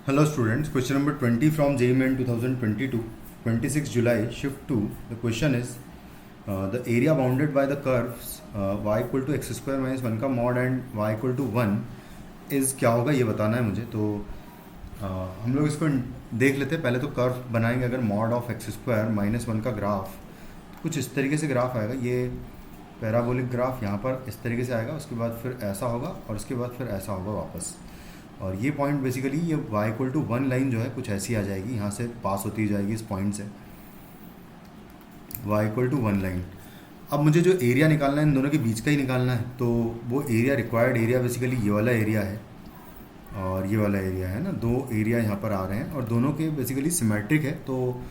Hello students, question number 20 from JEE Main 2022, 26 July, shift 2. The question is, the area bounded by the curves y equal to x square minus 1 का mod and y equal to 1 is क्या होगा ये बताना है मुझे। तो हम लोग इसको देख लेते हैं। पहले तो कर्व बनाएंगे। अगर mod of x square minus 1 का ग्राफ कुछ इस तरीके से ग्राफ आएगा। ये पैराबोलिक ग्राफ यहाँ पर इस तरीके से आएगा, उसके बाद फिर ऐसा होगा और उसके बाद फिर ऐसा होगा वापस। और ये पॉइंट बेसिकली ये y इक्वल टू 1 लाइन जो है कुछ ऐसी आ जाएगी, यहाँ से पास होती जाएगी इस पॉइंट से y इक्वल टू 1 लाइन। अब मुझे जो एरिया निकालना है इन दोनों के बीच का ही निकालना है। तो वो एरिया रिक्वायर्ड एरिया बेसिकली ये वाला एरिया है और ये वाला एरिया है ना। दो एरिया यहाँ पर आ रहे हैं और दोनों के बेसिकली सिमेट्रिक है, तो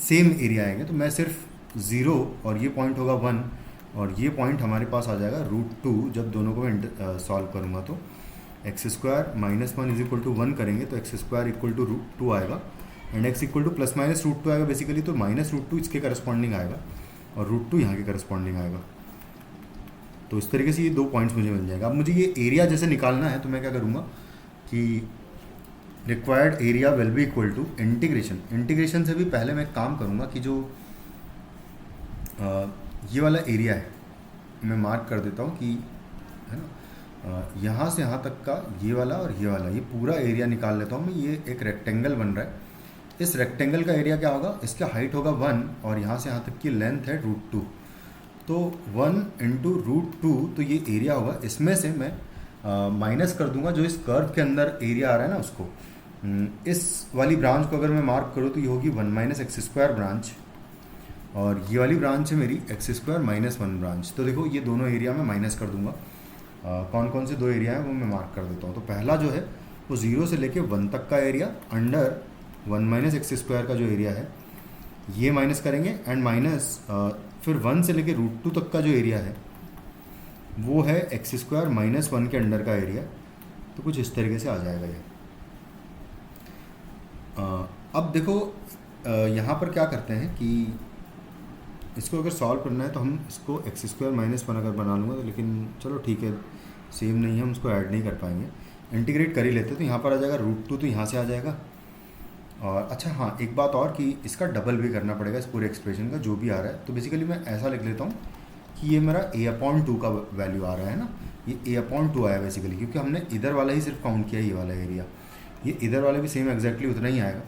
सेम एरिया आएंगे। तो मैं सिर्फ 0 और ये पॉइंट होगा 1 और ये पॉइंट हमारे पास आ जाएगा √2। जब दोनों को मैं सॉल्व करूँगा तो x square minus 1 is equal to 1 करेंगे तो एक्स स्क्वायर इक्वल टू √2 आएगा and x equal to plus minus √2 आएगा बेसिकली। तो माइनस √2 इसके करस्पॉन्डिंग आएगा और √2 यहाँ के करस्पॉन्डिंग आएगा। तो इस तरीके से ये दो पॉइंट्स मुझे मिल जाएगा। अब मुझे ये एरिया जैसे निकालना है तो मैं क्या करूँगा कि required area will be equal to integration से भी पहले मैं काम करूँगा कि जो ये वाला एरिया है मैं मार्क कर देता हूँ कि है ना, यहाँ से यहाँ तक का ये वाला और ये पूरा एरिया निकाल लेता हूँ मैं। ये एक रेक्टेंगल बन रहा है। इस रेक्टेंगल का एरिया क्या होगा, इसका हाइट होगा 1 और यहाँ से यहाँ तक की लेंथ है √2। तो 1 इंटू √2 तो ये एरिया होगा। इसमें से मैं माइनस कर दूंगा जो इस कर्व के अंदर एरिया आ रहा है ना उसको। इस वाली ब्रांच को अगर मैं मार्क करूँ तो ये होगी 1 माइनस एक्स स्क्वायर ब्रांच और ये वाली ब्रांच है मेरी एक्स स्क्वायर माइनस 1 ब्रांच। तो देखो ये दोनों एरिया में माइनस कर दूंगा। कौन कौन से दो एरिया हैं वो मैं मार्क कर देता हूँ। तो पहला जो है वो 0 से लेके 1 तक का area under 1 minus x square का जो एरिया है ये माइनस करेंगे एंड माइनस फिर 1 से लेके √2 तक का जो एरिया है वो है एक्स स्क्वायर माइनस 1 के अंडर का एरिया। तो कुछ इस तरीके से आ जाएगा ये। अब देखो यहाँ पर क्या करते हैं कि इसको अगर सॉल्व करना है तो हम इसको एक्स स्क्वायर माइनस 1 अगर बना लूँगा तो, लेकिन चलो ठीक है सेम नहीं है, हम उसको ऐड नहीं कर पाएंगे। इंटीग्रेट कर ही लेते तो यहाँ पर आ जाएगा √2 तो यहाँ से आ जाएगा। और अच्छा हाँ एक बात और कि इसका डबल भी करना पड़ेगा इस पूरे एक्सप्रेशन का जो भी आ रहा है। तो बेसिकली मैं ऐसा लिख लेता हूँ कि ये मेरा a/2 का वैल्यू आ रहा है ना। ये a/2 आया बेसिकली क्योंकि हमने इधर वाला ही सिर्फ काउंट किया ये वाला एरिया। ये इधर वाला भी सेम एग्जैक्टली उतना ही आएगा।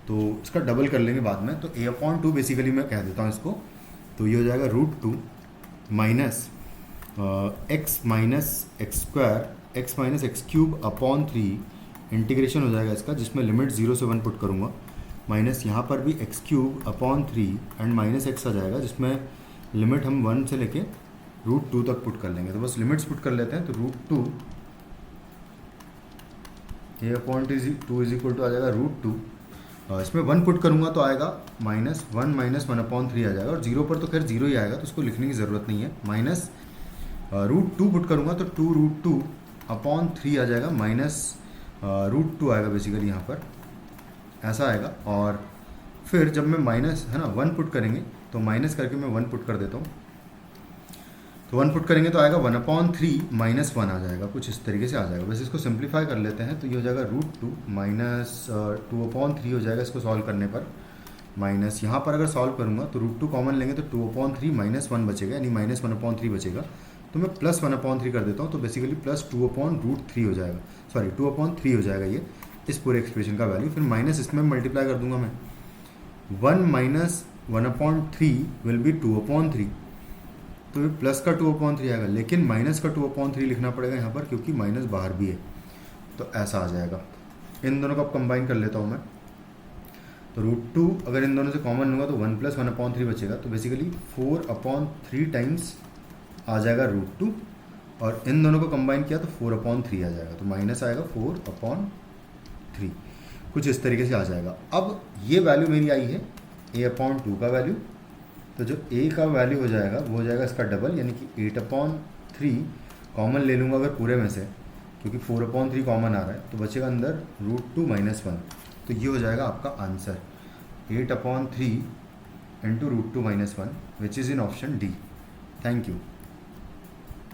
तो इसका डबल कर लेंगे बाद में। तो a/2 बेसिकली मैं कह देता हूँ इसको। तो ये हो जाएगा √2 minus x minus x square x minus x cube upon 3 integration हो जाएगा इसका, जिसमें लिमिट 0 से 1 पुट करूँगा माइनस यहाँ पर भी X cube upon 3 and minus X आ जाएगा, जिसमें लिमिट हम 1 से लेके √2 तक पुट कर लेंगे। तो बस लिमिट्स पुट कर लेते हैं। तो √2 a/2 इज इक्वल टू आ जाएगा √2। इसमें 1 पुट करूँगा तो आएगा -1 माइनस 1/3 आ जाएगा और 0 पर तो खैर 0 ही आएगा तो उसको लिखने की ज़रूरत नहीं है। माइनस √2 पुट करूँगा तो 2√2/3 आ जाएगा माइनस √2 आएगा बेसिकली यहाँ पर ऐसा आएगा। और फिर जब मैं माइनस है ना 1 पुट करेंगे तो माइनस करके मैं 1 पुट कर देता हूँ। तो 1 पुट करेंगे तो आएगा 1/3 माइनस 1 आ जाएगा, कुछ इस तरीके से आ जाएगा। बस इसको सिंप्लीफाई कर लेते हैं तो ये हो जाएगा √2 माइनस 2/3 हो जाएगा इसको सॉल्व करने पर। माइनस यहाँ पर अगर सॉल्व करूँगा तो √2 कॉमन लेंगे तो 2/3 माइनस 1 बचेगा, यानी माइनस 1/3 बचेगा। तो मैं प्लस 1/3 कर देता हूँ तो बेसिकली प्लस 2/√3 हो जाएगा, सॉरी 2/3 हो जाएगा ये इस पूरे एक्सप्रेशन का वैल्यू। फिर माइनस इसमें मल्टीप्लाई कर दूंगा मैं। 1 माइनस 1/3 विल बी 2/3, तो ये प्लस का 2/3 आएगा, लेकिन माइनस का 2/3 लिखना पड़ेगा यहाँ पर क्योंकि माइनस बाहर भी है। तो ऐसा आ जाएगा। इन दोनों को अब कंबाइन कर लेता हूँ मैं। तो √2 अगर इन दोनों से कॉमन लूँगा तो 1 प्लस 1/3 बचेगा। तो बेसिकली 4/3 टाइम्स आ जाएगा √2 और इन दोनों को कंबाइन किया तो 4/3 आ जाएगा। तो माइनस आएगा 4/3, कुछ इस तरीके से आ जाएगा। अब ये वैल्यू मेरी आई है a/2 का वैल्यू। तो जो a का वैल्यू हो जाएगा वो हो जाएगा इसका डबल, यानी कि 8/3 कॉमन ले लूँगा अगर पूरे में से, क्योंकि 4/3 कॉमन आ रहा है तो बचेगा अंदर √2 माइनस 1। तो ये हो जाएगा आपका answer 8/3 into √2 minus 1 which is in option D. Thank you.